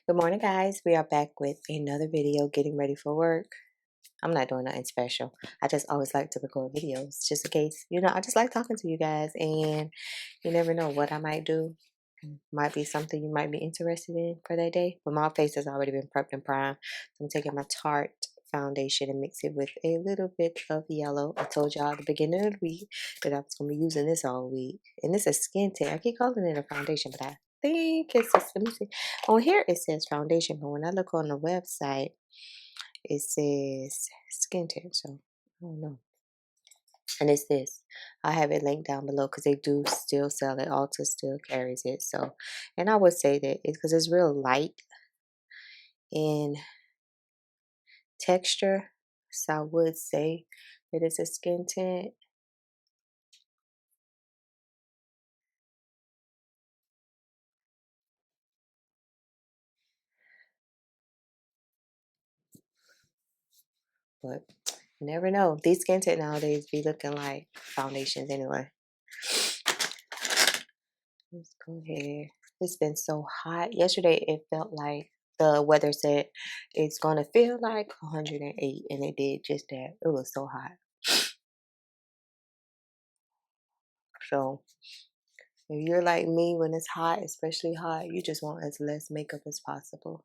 Good morning, guys. We are back with another video getting ready for work. I'm not doing nothing special. I just always like to record videos just in case, I just like talking to you guys, and you never know what I might do. Might be something you might be interested in for that day. But my face has already been prepped and primed. So I'm taking my Tarte foundation and mix it with a little bit of yellow. I told y'all at the beginning of the week that I was going to be using this all week. And this is skin tint. I keep calling it a foundation, but I think it's just, let me see. On here it says foundation, but when I look on the website, it says skin tint. So I don't know. And it's this. I have it linked down below because they do still sell it. Ulta still carries it. So, and I would say that it's because it's real light in texture. So I would say that it's a skin tint. But you never know. These skin tint nowadays be looking like foundations anyway. Let's go ahead. It's been so hot. Yesterday it felt like the weather said it's gonna feel like 108, and it did just that. It was so hot. So if you're like me, when it's hot, especially hot, you just want as less makeup as possible.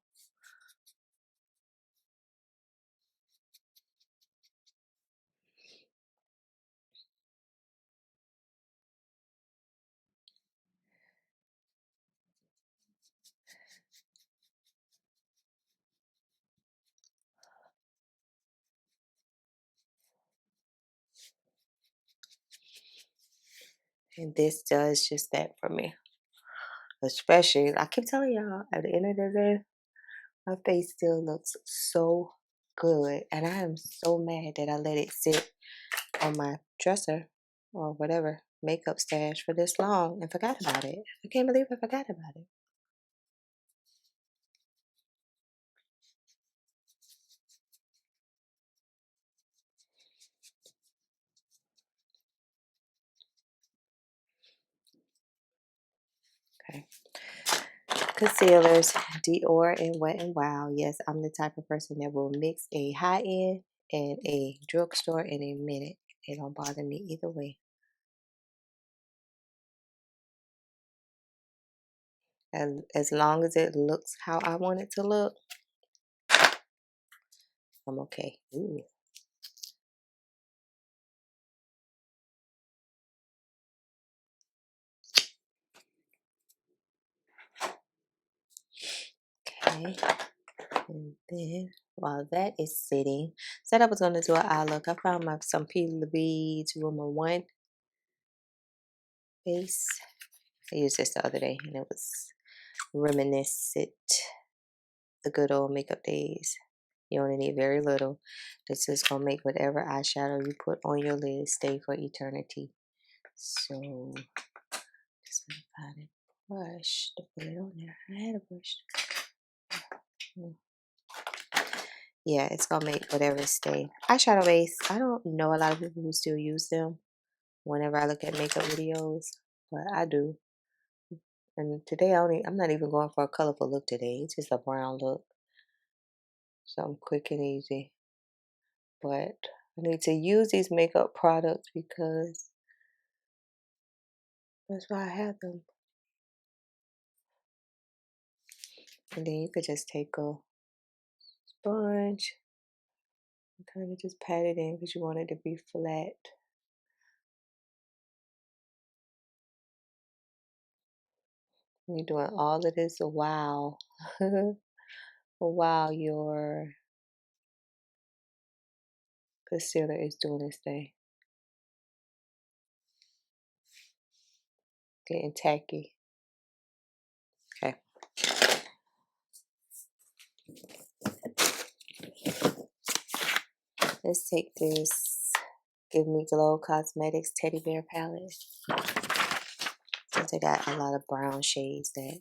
And this does just that for me. Especially, I keep telling y'all, at the end of the day, my face still looks so good. And I am so mad that I let it sit on my dresser or whatever makeup stash for this long and forgot about it. I can't believe I forgot about it. Okay. Concealers, DIOR and Wet n Wild. Yes, I'm the type of person that will mix a high-end and a drugstore in a minute. It don't bother me either way. And as long as it looks how I want it to look, I'm okay. Ooh. Okay. And then while that is sitting, said I was going to do an eye look. I found some P. Louise Rumor 1 base. I used this the other day and it was reminiscent. The good old makeup days. You only need very little. This is going to make whatever eyeshadow you put on your lid stay for eternity. So, just going to find a brush to put it on there. I had a brush. Yeah, it's going to make whatever stay. Eyeshadow base. I don't know a lot of people who still use them whenever I look at makeup videos, but I do. And today I'm not even going for a colorful look today. It's just a brown look. Something quick and easy. But I need to use these makeup products because that's why I have them. And then you could just take a sponge and kind of just pat it in because you want it to be flat. And you're doing all of this while while your concealer is doing its thing. Getting tacky. Okay. Let's take this Give Me Glow Cosmetics Teddy Bear palette. Since I got a lot of brown shades that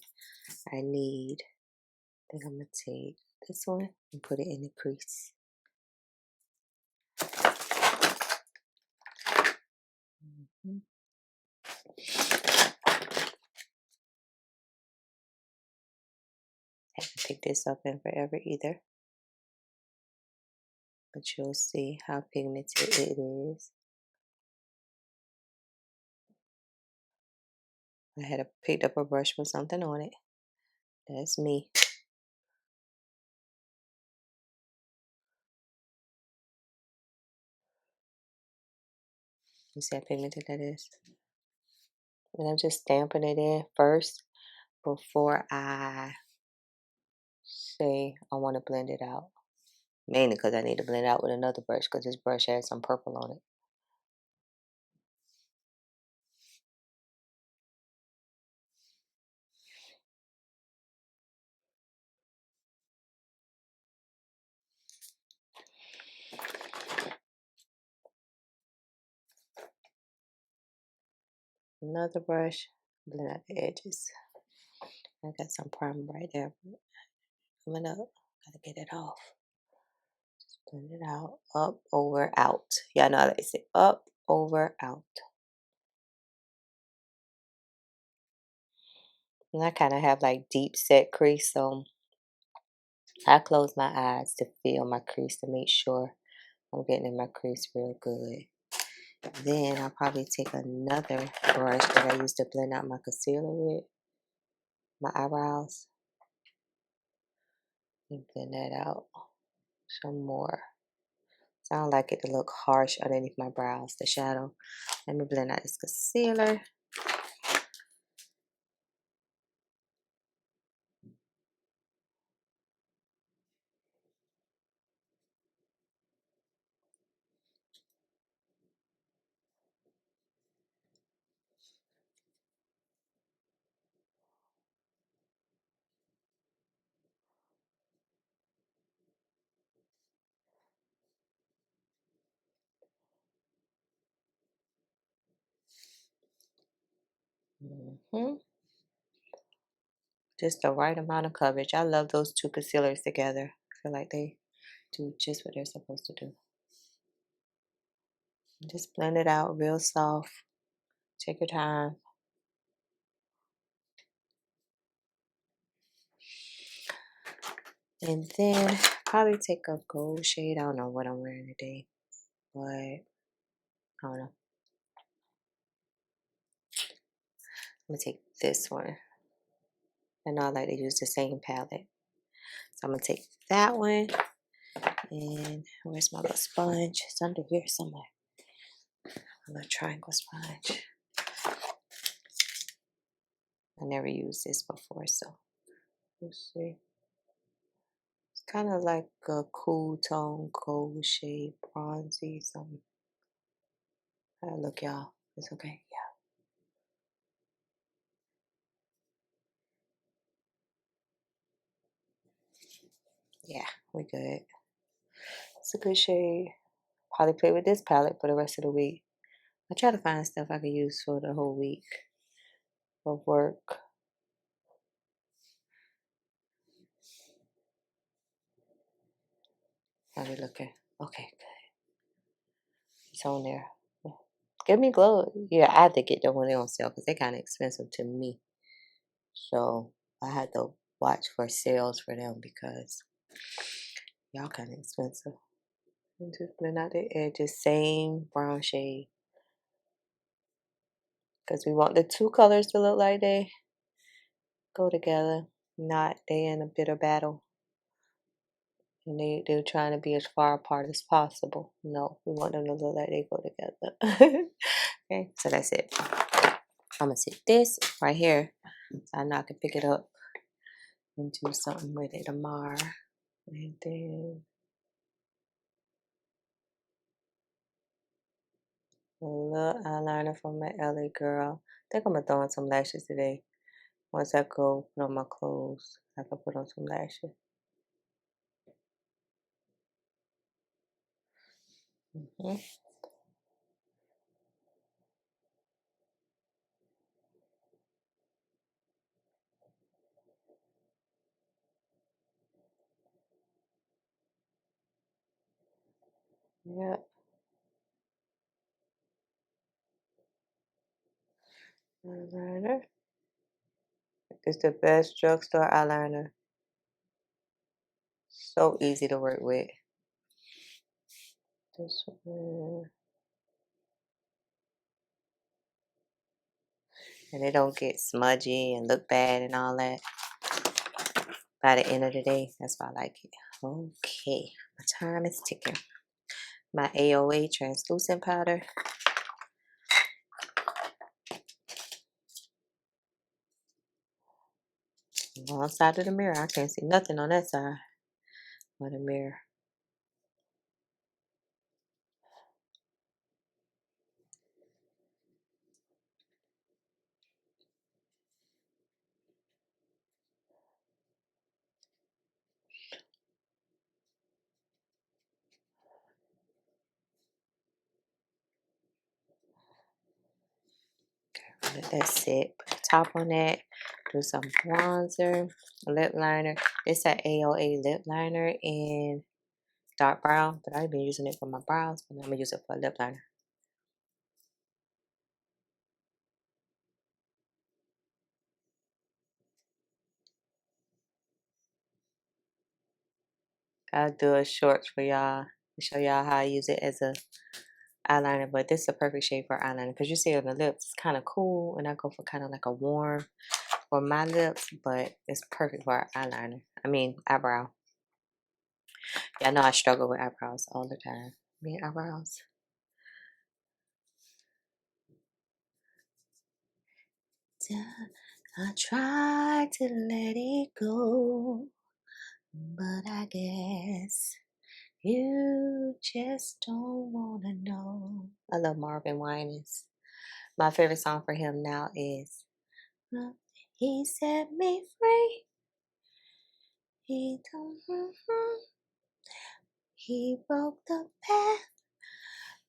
I need, I think I'm going to take this one and put it in the crease. Haven't picked this up in forever either. But you'll see how pigmented it is. I had picked up a brush with something on it. That's me. You see how pigmented that is? And I'm just stamping it in first before I say I want to blend it out. Mainly because I need to blend it out with another brush because this brush has some purple on it. Another brush, blend out the edges. I got some primer right there. Coming up, gotta get it off. Just blend it out. Up, over, out. Yeah, I know how they say up, over, out. And I kind of have like deep set crease, so I close my eyes to feel my crease to make sure I'm getting in my crease real good. Then I'll probably take another brush that I used to blend out my concealer with, my eyebrows, and blend that out some more. So I don't like it to look harsh underneath my brows, the shadow. Let me blend out this concealer. Just the right amount of coverage. I love those two concealers together. I feel like they do just what they're supposed to do. Just blend it out real soft. Take your time. And then probably take a gold shade. I don't know what I'm wearing today, but I don't know. I'm gonna take this one. I know I like to use the same palette. So I'm gonna take that one. And where's my little sponge? It's under here somewhere. A little triangle sponge. I never used this before, so let's see. It's kind of like a cool tone, gold shade, bronzy, something. Look, y'all. It's okay. Yeah, we good. It's a good shade. Probably play with this palette for the rest of the week. I try to find stuff I can use for the whole week of work. How we looking? Okay, good. It's on there. Give me glow. Yeah, I had to get them when they're on sale because they're kind of expensive to me. So I had to watch for sales for them because y'all kind of expensive. And just blend out the edges, same brown shade. Because we want the two colors to look like they go together, not they in a bitter battle. And they're trying to be as far apart as possible. No, we want them to look like they go together. Okay, so that's it. I'm gonna sit this right here so I know I can pick it up and do something with it tomorrow. And then a little eyeliner from my LA girl. I think I'm gonna throw on some lashes today. Once I go put on my clothes, I can put on some lashes. Mm-hmm. Yeah, eyeliner. It's the best drugstore eyeliner So easy to work with. This one. And it don't get smudgy and look bad and all that by the end of the day. That's why I like it. Okay, my time is ticking. My AOA translucent powder. One side of the mirror. I can't see nothing on that side of the mirror. Let that sit. Put the top on that. Do some bronzer, lip liner. It's an AOA lip liner in dark brown, but I've been using it for my brows, but I'm gonna use it for a lip liner. I'll do a short for y'all to show y'all how I use it as a eyeliner, but this is a perfect shade for eyeliner because you see on the lips it's kind of cool, and I go for kind of like a warm for my lips, but it's perfect for eyeliner. I mean eyebrow. Yeah, I know I struggle with eyebrows all the time. Me and eyebrows. I try to let it go, but I guess you just don't wanna know. I love Marvin Winans. My favorite song for him now is He Set Me Free. He He broke the path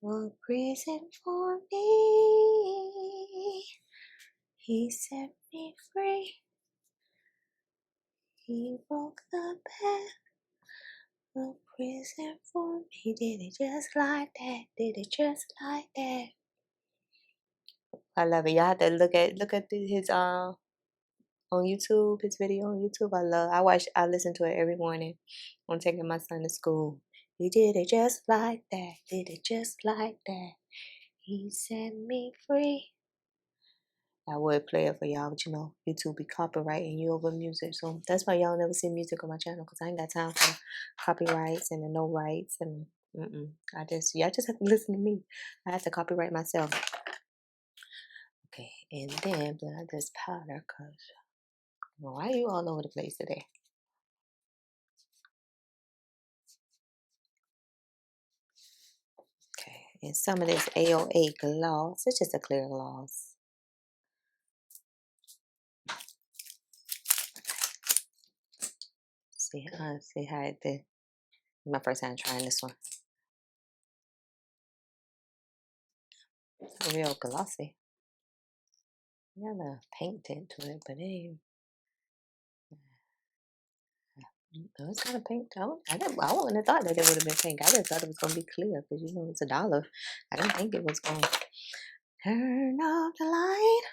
of prison for me. He set me free. He broke the path of prison for me. He did it just like that. Did it just like that. I love it. Y'all have to look at his on YouTube, his video on YouTube. I listen to it every morning when taking my son to school. He did it just like that. Did it just like that. He set me free. I would play it for y'all, but you know, YouTube be copyrighting you over music. So that's why y'all never see music on my channel, because I ain't got time for copyrights and the no rights and y'all just have to listen to me. I have to copyright myself. Okay, and then blend this powder, cause why are you all over the place today? Okay, and some of this AOA gloss. It's just a clear gloss. See how it did. My first time trying this one. It's real glossy. Got a paint tint to it, but it ain't. No, it's kind of pink. I wouldn't have thought that it would have been pink. I just thought it was going to be clear because, you know, it's $1. I didn't think it was going to turn off the light,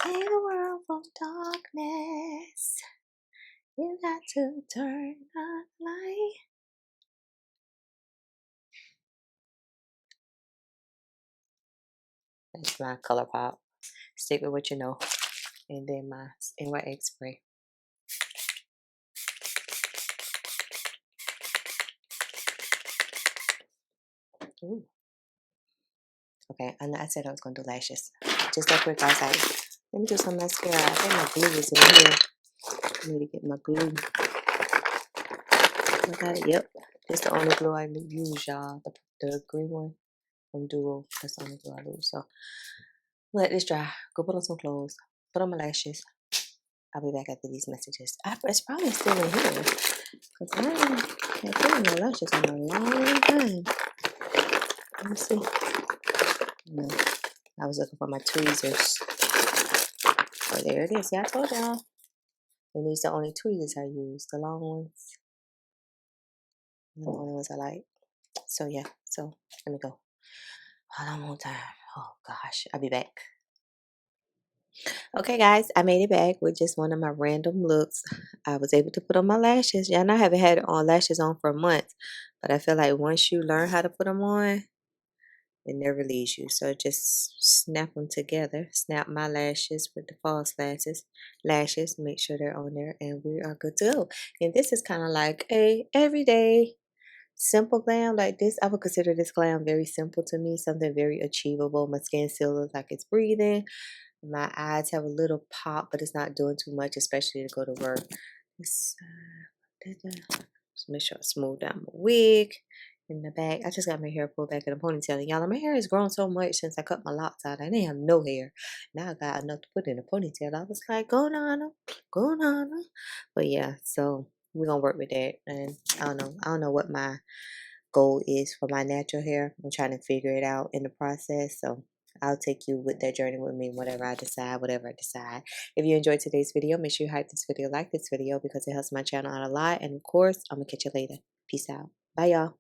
save the world from darkness. You got to turn off the light. That's my ColourPop. Stick with what you know. And then my NYX spray. Ooh. Okay, I said I was going to do lashes. Just that quick, guys. Let me do some mascara. I think my glue is in here. I need to get my glue. I got it. Yep. This the only glue I use, y'all. The green one from Duo. That's the only glue I use. So let this dry. Go put on some clothes. Put on my lashes. I'll be back after these messages. It's probably still in here. Because I haven't put on my lashes in a long time. Let me see. No. I was looking for my tweezers. Oh, there it is. Yeah, I told y'all. And these are the only tweezers I use. The long ones. And the only ones I like. So yeah. So let me go. Hold on one time. Oh gosh. I'll be back. Okay, guys, I made it back with just one of my random looks. I was able to put on my lashes. Yeah, and I haven't had on lashes on for months, but I feel like once you learn how to put them on, it never leaves you. So just snap them together. Snap my lashes with the false lashes. Make sure they're on there, and we are good to go. And this is kind of like a everyday simple glam like this. I would consider this glam very simple to me, something very achievable. My skin still looks like it's breathing. My eyes have a little pop, but it's not doing too much, especially to go to work. Let's, just make sure I smooth down my wig in the back. I just got my hair pulled back in a ponytail. And y'all, my hair has grown so much since I cut my locks out. I didn't have no hair. Now I got enough to put in a ponytail. I was like, go Nana, go Nana. But yeah, so we're gonna work with that. And I don't know what my goal is for my natural hair. I'm trying to figure it out in the process. So I'll take you with that journey with me, whatever I decide. If you enjoyed today's video, make sure you hype this video, like this video, because it helps my channel out a lot. And of course, I'm going to catch you later. Peace out. Bye, y'all.